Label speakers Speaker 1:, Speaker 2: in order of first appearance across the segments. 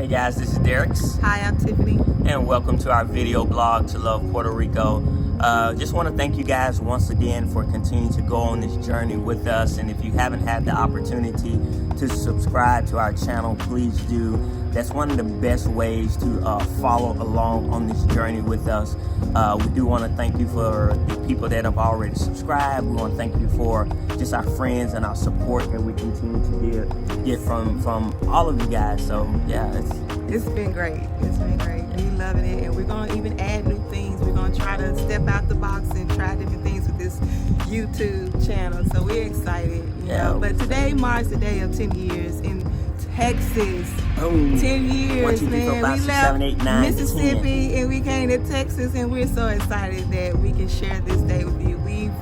Speaker 1: Hey guys, this is Derrix.
Speaker 2: Hi, I'm Tiffany.
Speaker 1: And welcome to our video blog to love Puerto Rico. Just want to thank you guys once again for continuing to go on this journey with us. And if you haven't had the opportunity to subscribe to our channel, please do. That's one of the best ways to follow along on this journey with us. We do want to thank you for the people that have already subscribed. We want to thank you for just our friends and our support that we continue to get from all of you guys. So yeah,
Speaker 2: it's been great. It's been great. We loving it, and we're gonna even add new things. We're gonna try to step out the box and try different things with this YouTube channel. So we're excited, you know. But today marks the day of 10 years in Texas. 10 years, man. We left Mississippi and we came to Texas, and we're so excited that we can share this day with you. We've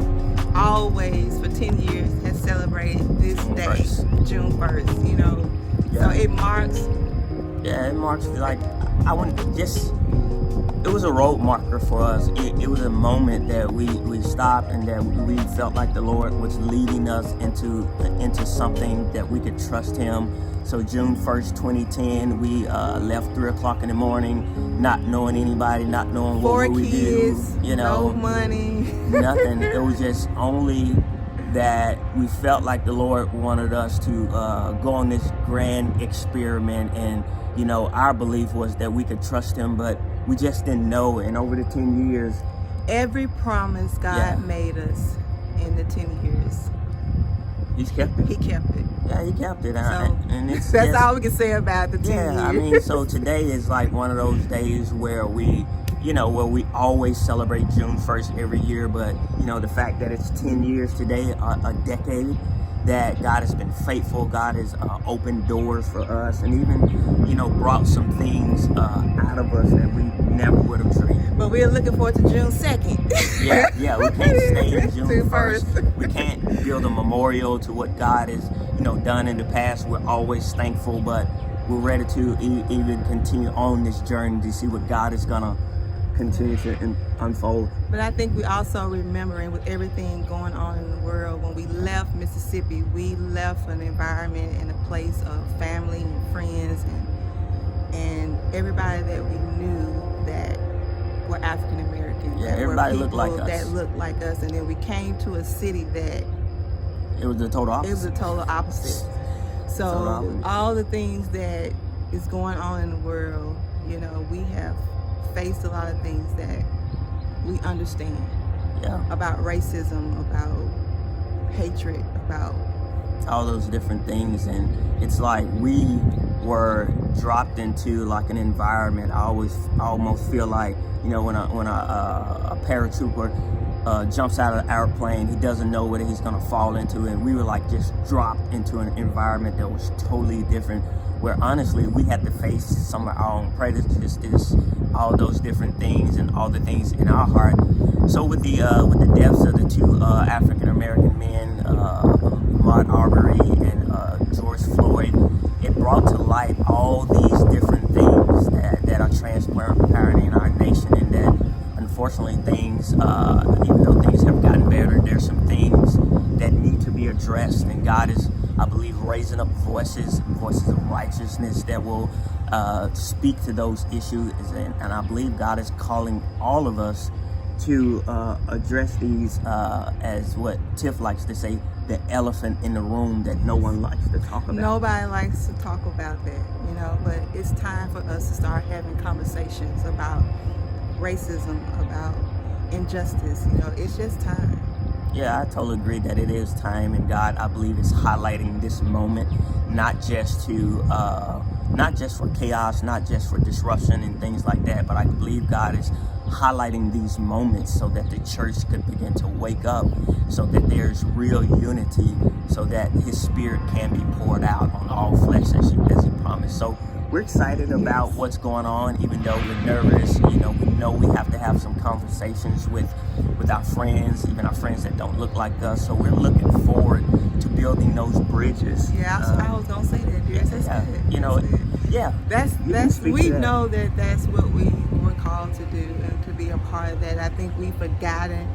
Speaker 2: always, for 10 years, has celebrated this day, June 1st, you know. So it marks.
Speaker 1: Yeah, it marks, like, it was a road marker for us. It was a moment that we stopped and that we felt like the Lord was leading us into something that we could trust Him. So June 1st, 2010, we left 3 o'clock in the morning, not knowing anybody, not knowing what we do. You know,
Speaker 2: no money.
Speaker 1: Nothing. It was just only that we felt like the Lord wanted us to go on this grand experiment, and you know, our belief was that we could trust Him, but we just didn't know. And over the 10 years,
Speaker 2: every promise God made us in the 10 years,
Speaker 1: He's kept it.
Speaker 2: He kept it.
Speaker 1: Yeah, He kept it.
Speaker 2: So,
Speaker 1: and it's
Speaker 2: that's all we can say about the 10 years.
Speaker 1: I mean, so today is like one of those days where we always celebrate June 1st every year, but you know, the fact that it's 10 years today, a decade, that God has been faithful. God has opened doors for us, and even, you know, brought some things out of us that we never would have dreamed.
Speaker 2: But we're looking forward to June 2nd.
Speaker 1: yeah, we can't stay in June 1st. We can't build a memorial to what God has, you know, done in the past. We're always thankful, but we're ready to even continue on this journey to see what God is gonna continue to unfold.
Speaker 2: But I think we also remembering, with everything going on in the world, when we left Mississippi, we left an environment and a place of family and friends and everybody that we knew that were African American.
Speaker 1: Yeah, everybody looked like us.
Speaker 2: That looked like us, and then we came to a city that
Speaker 1: it was the total opposite.
Speaker 2: It was the total opposite. So all the things that is going on in the world, you know, we have faced a lot of things that we understand about racism, about hatred, about
Speaker 1: all those different things. And it's like we were dropped into like an environment. I almost feel like, you know, when a paratrooper jumps out of the airplane, he doesn't know what he's gonna fall into, and we were like just dropped into an environment that was totally different, where honestly we had to face some of our own prejudices, all those different things and all the things in our heart. So with the deaths of the two African American men, Ahmaud Arbery and George Floyd, it brought to light all these different things that are transpiring in our nation, and that unfortunately things, even though things have gotten better, there's some things that need to be addressed, and God is, I believe, raising up voices of righteousness that will speak to those issues, and I believe God is calling all of us to address these as what Tiff likes to say, the elephant in the room that no one likes to talk about.
Speaker 2: Nobody likes to talk about that, you know, but it's time for us to start having conversations about racism, about injustice. You know, it's just time.
Speaker 1: Yeah, I totally agree that it is time, and God, I believe, is highlighting this moment, not just for chaos, not just for disruption and things like that, but I believe God is highlighting these moments so that the church could begin to wake up, so that there's real unity, so that His Spirit can be poured out on all flesh as He promised. So we're excited about what's going on, even though we're nervous. You know, we have to have some conversations with our friends, even our friends that don't look like us. So we're looking forward to building those bridges.
Speaker 2: Yeah, I was gonna say that. Yes, that's good.
Speaker 1: You know,
Speaker 2: that's we know that that's what we were called to do, and to be a part of that. I think we've forgotten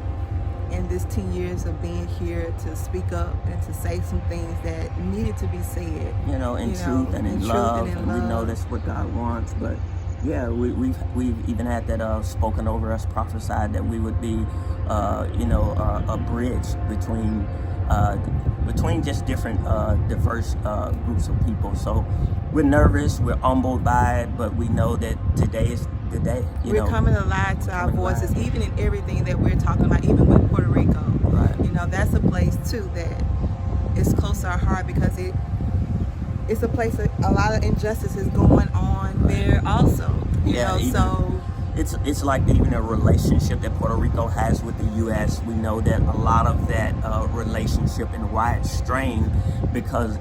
Speaker 2: in this 10 years of being here to speak up and to say some things that needed to be said.
Speaker 1: You know, in truth and in love, and we know that's what God wants. But yeah, we've even had that spoken over us, prophesied that we would be, a bridge between just different diverse groups of people. So we're nervous, we're humbled by it, but we know that today is the day.
Speaker 2: We're coming alive to our voices, even in everything that we're talking about, even with Puerto Rico.
Speaker 1: Right.
Speaker 2: You know, that's a place too that is close to our heart, because it's a place that a lot of injustice is going on there also. You know, so
Speaker 1: it's like even a relationship that Puerto Rico has with the U.S. We know that a lot of that relationship and why it's strained because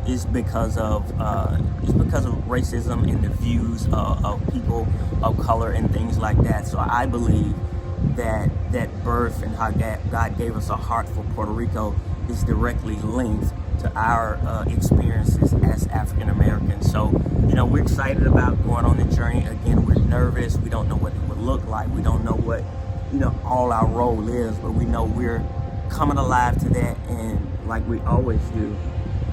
Speaker 1: of racism and the views of people of color and things like that. So I believe that birth and how God gave us a heart for Puerto Rico is directly linked to our experiences as African Americans. So, you know, we're excited about going on the journey. Again, we're nervous. We don't know what it would look like. We don't know what, all our role is, but we know we're coming alive to that. And like we always do,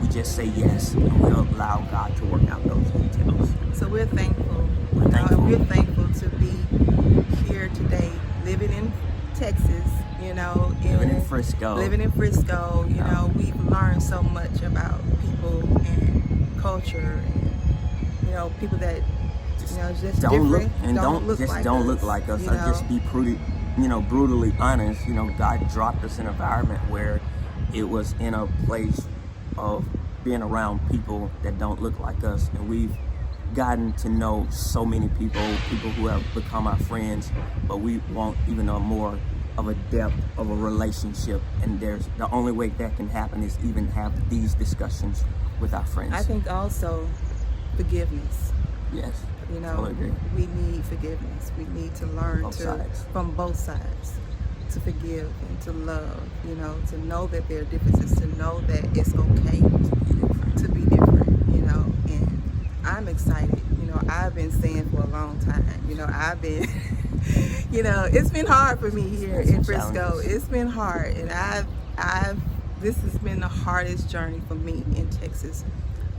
Speaker 1: we just say yes, and we'll allow God to work out those details.
Speaker 2: So we're thankful.
Speaker 1: We're
Speaker 2: thankful to be here today, living in Texas,
Speaker 1: living in Frisco.
Speaker 2: You know, we've learned so much about people and culture, and people that just
Speaker 1: don't look like us. I'll just be brutally honest. God dropped us in an environment where it was in a place of being around people that don't look like us, and we've gotten to know so many people who have become our friends, but we want even more of a depth of a relationship, and the only way that can happen is even have these discussions with our friends.
Speaker 2: I think also forgiveness.
Speaker 1: Yes.
Speaker 2: Totally agree. We need forgiveness. We need to learn from both sides to forgive and to love, to know that there are differences, to know that it's okay to be different, and I'm excited. I've been saying for a long time, I've been it's been hard for me here in Frisco. It's been hard, and this has been the hardest journey for me in Texas.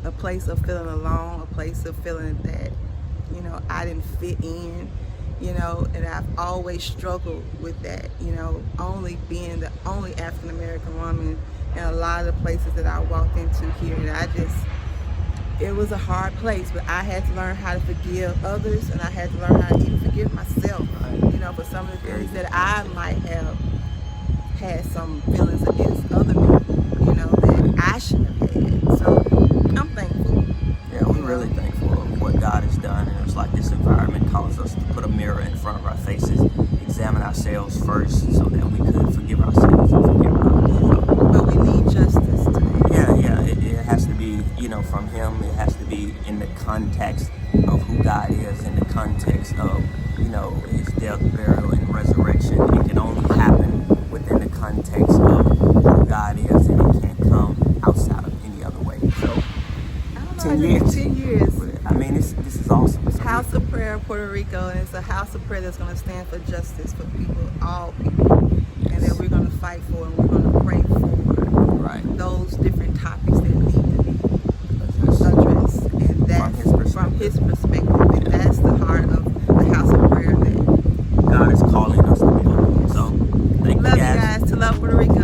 Speaker 2: A place of feeling alone, a place of feeling that, I didn't fit in, and I've always struggled with that, only being the only African American woman in a lot of the places that I walked into here, and it was a hard place, but I had to learn how to forgive others, and I had to learn how to even forgive myself, for some of the things that I might have had some feelings against other people, that I shouldn't have had. So I'm thankful.
Speaker 1: Yeah, we're really thankful of what God has done, and it's like this environment calls us to put a mirror in front of our faces, examine ourselves first, so that we could forgive ourselves and forgive others.
Speaker 2: But we need justice today.
Speaker 1: Yeah, it has to be, from Him. It has to be in the context of who God is, in the context of, His death, burial, and resurrection. It can only happen within the context of who God is, and it can't come outside of any other way. So, 10 years.
Speaker 2: 10 years.
Speaker 1: I mean, this is awesome. So
Speaker 2: House of Prayer, Puerto Rico, and it's a house of prayer that's going to stand for justice for people, all people, and that we're going to fight for, and we're going to pray for those different topics that need to be addressed, and that's from His perspective, and that's the heart of the house of prayer that
Speaker 1: God is calling us to build. So, thank you guys.
Speaker 2: Love you guys. To love Puerto Rico.